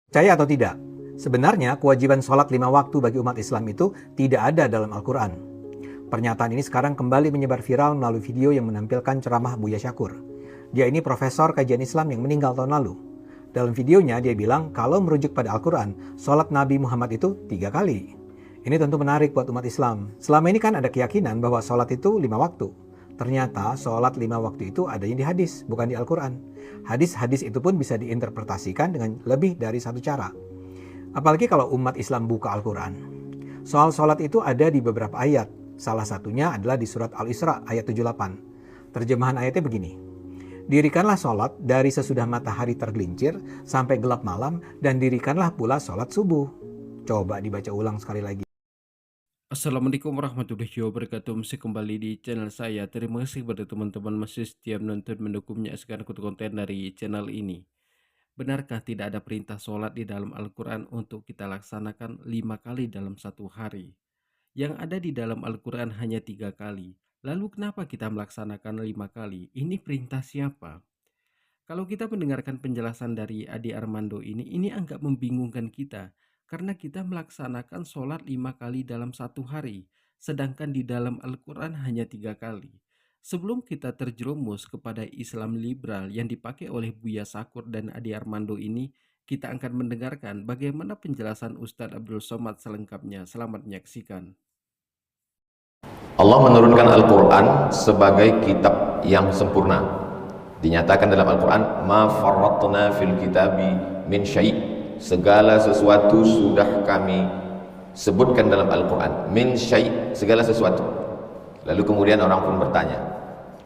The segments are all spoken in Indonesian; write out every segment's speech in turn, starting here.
Percaya atau tidak? Sebenarnya kewajiban sholat 5 waktu bagi umat Islam itu tidak ada dalam Al-Quran. Pernyataan ini sekarang kembali menyebar viral melalui video yang menampilkan ceramah Buya Syakur. Dia ini profesor kajian Islam yang meninggal tahun lalu. Dalam videonya dia bilang kalau merujuk pada Al-Quran, sholat Nabi Muhammad itu 3 kali. Ini tentu menarik buat umat Islam. Selama ini kan ada keyakinan bahwa sholat itu 5 waktu. Ternyata sholat 5 waktu itu adanya di hadis, bukan di Al-Quran. Hadis-hadis itu pun bisa diinterpretasikan dengan lebih dari satu cara. Apalagi kalau umat Islam buka Al-Quran. Soal sholat itu ada di beberapa ayat. Salah satunya adalah di surat Al-Isra ayat 78. Terjemahan ayatnya begini. Dirikanlah sholat dari sesudah matahari tergelincir sampai gelap malam dan dirikanlah pula sholat subuh. Coba dibaca ulang sekali lagi. Assalamualaikum warahmatullahi wabarakatuh. Masih kembali di channel saya. Terima kasih kepada teman-teman masih setiap nonton mendukungnya sekarang konten dari channel ini. Benarkah tidak ada perintah sholat di dalam Al-Quran untuk kita laksanakan 5 kali dalam satu hari? Yang ada di dalam Al-Quran hanya 3 kali. Lalu kenapa kita melaksanakan 5 kali? Ini perintah siapa? Kalau kita mendengarkan penjelasan dari Adi Armando ini agak membingungkan kita. Karena kita melaksanakan sholat 5 kali dalam satu hari, sedangkan di dalam Al-Quran hanya 3 kali. Sebelum kita terjerumus kepada Islam liberal yang dipakai oleh Buya Syakur dan Adi Armando ini, kita akan mendengarkan bagaimana penjelasan Ustadz Abdul Somad selengkapnya. Selamat menyaksikan. Allah menurunkan Al-Quran sebagai kitab yang sempurna. Dinyatakan dalam Al-Quran, ma farratna fil kitabi min syai'. Segala sesuatu sudah kami sebutkan dalam Al-Quran. Min syai', segala sesuatu. Lalu kemudian orang pun bertanya,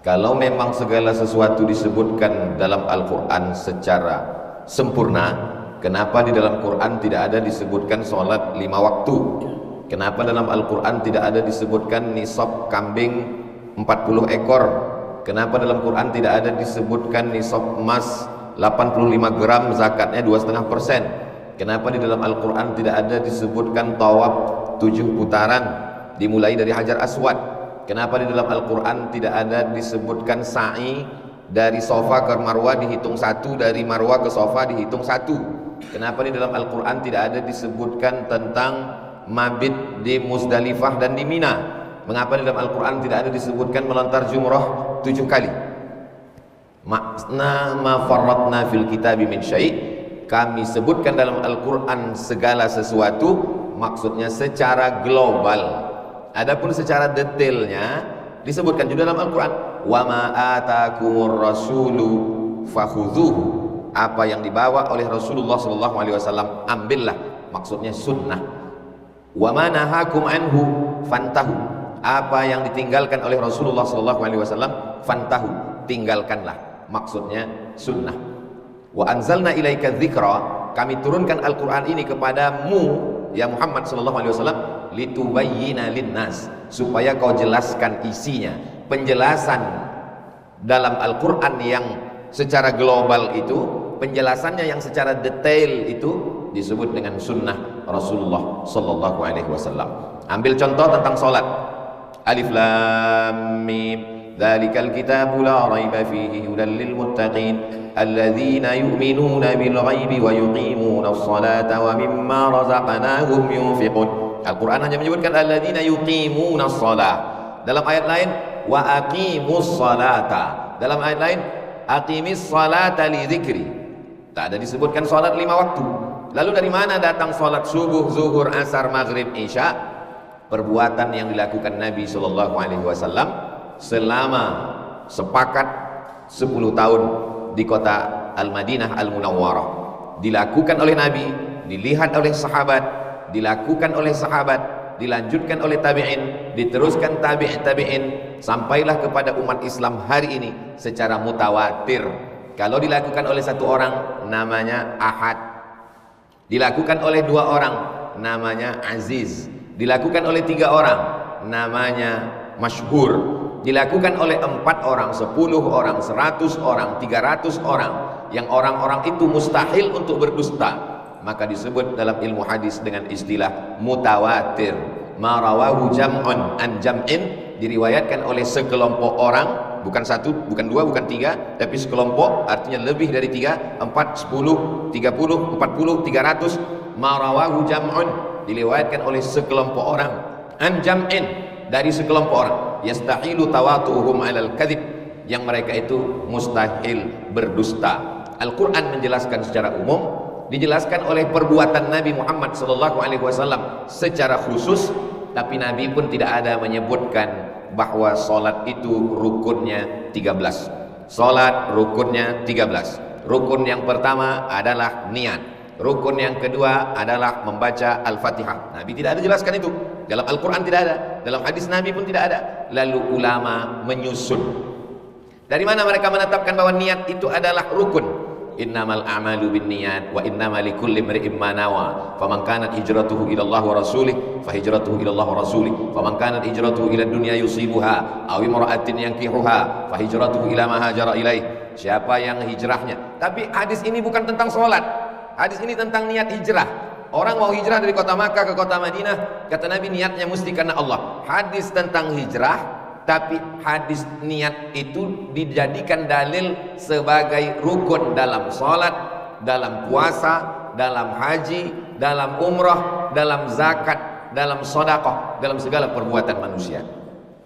kalau memang segala sesuatu disebutkan dalam Al-Quran secara sempurna, kenapa di dalam Quran tidak ada disebutkan sholat 5 waktu? Kenapa dalam Al-Quran tidak ada disebutkan nisab kambing 40 ekor? Kenapa dalam Quran tidak ada disebutkan nisab emas 85 gram zakatnya 2,5%? Kenapa di dalam Al-Quran tidak ada disebutkan tawaf 7 putaran dimulai dari Hajar Aswad? Kenapa di dalam Al-Quran tidak ada disebutkan sa'i dari Sofa ke Marwah dihitung 1, dari Marwah ke Sofa dihitung 1? Kenapa di dalam Al-Quran tidak ada disebutkan tentang mabit di Muzdalifah dan di Mina? Mengapa di dalam Al-Quran tidak ada disebutkan melontar jumrah 7 kali? Makna ma farratna fil kitabi min syai', kami sebutkan dalam Al-Quran segala sesuatu, maksudnya secara global. Adapun secara detailnya disebutkan juga dalam Al-Quran, wa ma atakumur rasulu fakhudhuhu, apa yang dibawa oleh Rasulullah SAW ambillah, maksudnya sunnah. Wa ma nahakum anhu fantahu, apa yang ditinggalkan oleh Rasulullah SAW fantahu, tinggalkanlah, maksudnya sunnah. Wa anzalna ilaika dzikra, kami turunkan Al-Quran ini kepadamu ya Muhammad SAW, litubayyina linnas, supaya kau jelaskan isinya. Penjelasan dalam Al-Quran yang secara global itu, penjelasannya yang secara detail itu disebut dengan sunnah Rasulullah SAW. Ambil contoh tentang sholat. Alif lam mim, dzalikal kitabu la raiba fihi hudan lil muttaqin alladzina yu'minuna bil ghaibi wa yuqimuna as-salata wa mimma razaqnahum yunfiqun. Al-Quran hanya menyebutkan alladzina yuqimuna as-salah. Dalam ayat lain wa aqimus salata. Dalam ayat lain aqimis salata li dzikri. Tak ada disebutkan salat 5 waktu. Lalu dari mana datang salat subuh, zuhur, asar, maghrib, isya? Perbuatan yang dilakukan Nabi SAW selama sepakat 10 tahun di kota Al-Madinah Al-Munawwarah, dilakukan oleh Nabi, dilihat oleh sahabat, dilakukan oleh sahabat, dilanjutkan oleh tabi'in, diteruskan tabi'in, sampailah kepada umat Islam hari ini secara mutawatir. Kalau dilakukan oleh 1 orang namanya ahad, dilakukan oleh 2 orang namanya aziz, dilakukan oleh 3 orang namanya masyhur, dilakukan oleh 4 orang, 10 orang, 100 orang, 300 orang, yang orang-orang itu mustahil untuk berdusta, maka disebut dalam ilmu hadis dengan istilah mutawatir. Ma rawahu jam'un an jam'in, diriwayatkan oleh sekelompok orang bukan satu, bukan dua, bukan tiga, tapi sekelompok, artinya lebih dari 3, 4, 10, 30, 40, 300. Marawahu jam'un, diriwayatkan oleh sekelompok orang, an jam'in, dari sekelompok orang, yastahilu tawatuhum alal kadhib, yang mereka itu mustahil berdusta. Al-Quran menjelaskan secara umum, dijelaskan oleh perbuatan Nabi Muhammad SAW secara khusus, tapi Nabi pun tidak ada menyebutkan bahwa solat itu rukunnya 13. Solat rukunnya 13. Rukun yang pertama adalah niat, rukun yang kedua adalah membaca Al-Fatihah. Nabi tidak ada jelaskan itu, dalam Al-Quran tidak ada, dalam hadis Nabi pun tidak ada. Lalu ulama menyusun. Dari mana mereka menetapkan bahwa niat itu adalah rukun? Innamal a'malu binniyat wa innamal likulli imri'in ma nawa. Faman kanat hijratuhu ila Allah wa rasulih fa hijratuhu ila Allah wa rasulih. Faman kanat hijratuhu ila dunya yusibuha aw imra'atin yankihuha fa hijratuhu ila ma hajara ilaih. Siapa yang hijrahnya. Tapi hadis ini bukan tentang salat. Hadis ini tentang niat hijrah. Orang mau hijrah dari kota Makkah ke kota Madinah, kata Nabi niatnya mesti karena Allah. Hadis tentang hijrah, tapi hadis niat itu dijadikan dalil sebagai rukun dalam sholat, dalam puasa, dalam haji, dalam umrah, dalam zakat, dalam sedekah, dalam segala perbuatan manusia.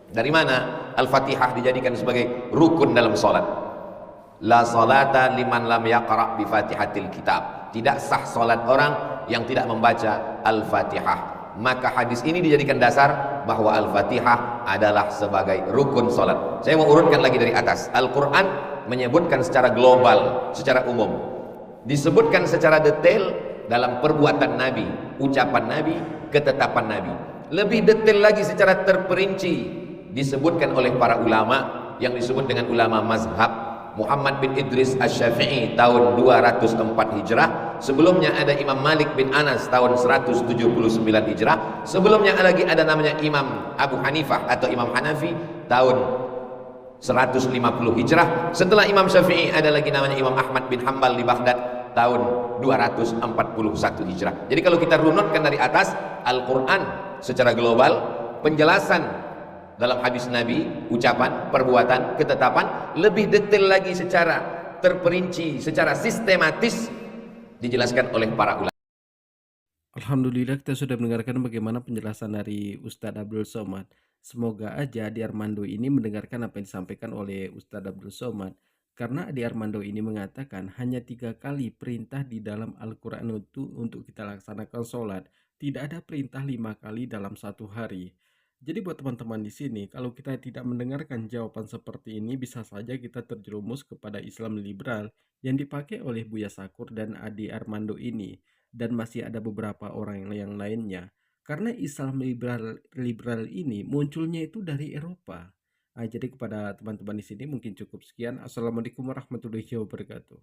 Dari mana Al-Fatihah dijadikan sebagai rukun dalam sholat? La salata liman lam yaqra' bi fatihatil kitab. Tidak sah sholat orang yang tidak membaca Al-Fatihah. Maka hadis ini dijadikan dasar bahwa Al-Fatihah adalah sebagai rukun salat. Saya mau urutkan lagi dari atas. Al-Quran menyebutkan secara global, secara umum, disebutkan secara detail dalam perbuatan Nabi, ucapan Nabi, ketetapan Nabi. Lebih detail lagi secara terperinci disebutkan oleh para ulama yang disebut dengan ulama mazhab. Muhammad bin Idris Asy-Syafi'i tahun 204 Hijrah. Sebelumnya ada Imam Malik bin Anas tahun 179 Hijrah. Sebelumnya lagi ada namanya Imam Abu Hanifah atau Imam Hanafi tahun 150 Hijrah. Setelah Imam Syafi'i ada lagi namanya Imam Ahmad bin Hanbal di Baghdad tahun 241 Hijrah. Jadi kalau kita runutkan dari atas, Al-Quran secara global, penjelasan dalam hadis Nabi, ucapan, perbuatan, ketetapan, lebih detail lagi secara terperinci, secara sistematis dijelaskan oleh para ulama. Alhamdulillah kita sudah mendengarkan bagaimana penjelasan dari Ustadz Abdul Somad. Semoga aja Adi Armando ini mendengarkan apa yang disampaikan oleh Ustadz Abdul Somad. Karena Adi Armando ini mengatakan hanya 3 kali perintah di dalam Al-Quran itu untuk kita laksanakan sholat. Tidak ada perintah 5 kali dalam satu hari. Jadi buat teman-teman di sini, kalau kita tidak mendengarkan jawaban seperti ini, bisa saja kita terjerumus kepada Islam liberal yang dipakai oleh Buya Sakur dan Adi Armando ini. Dan masih ada beberapa orang yang lainnya. Karena Islam liberal ini munculnya itu dari Eropa. Nah, jadi kepada teman-teman di sini mungkin cukup sekian. Assalamualaikum warahmatullahi wabarakatuh.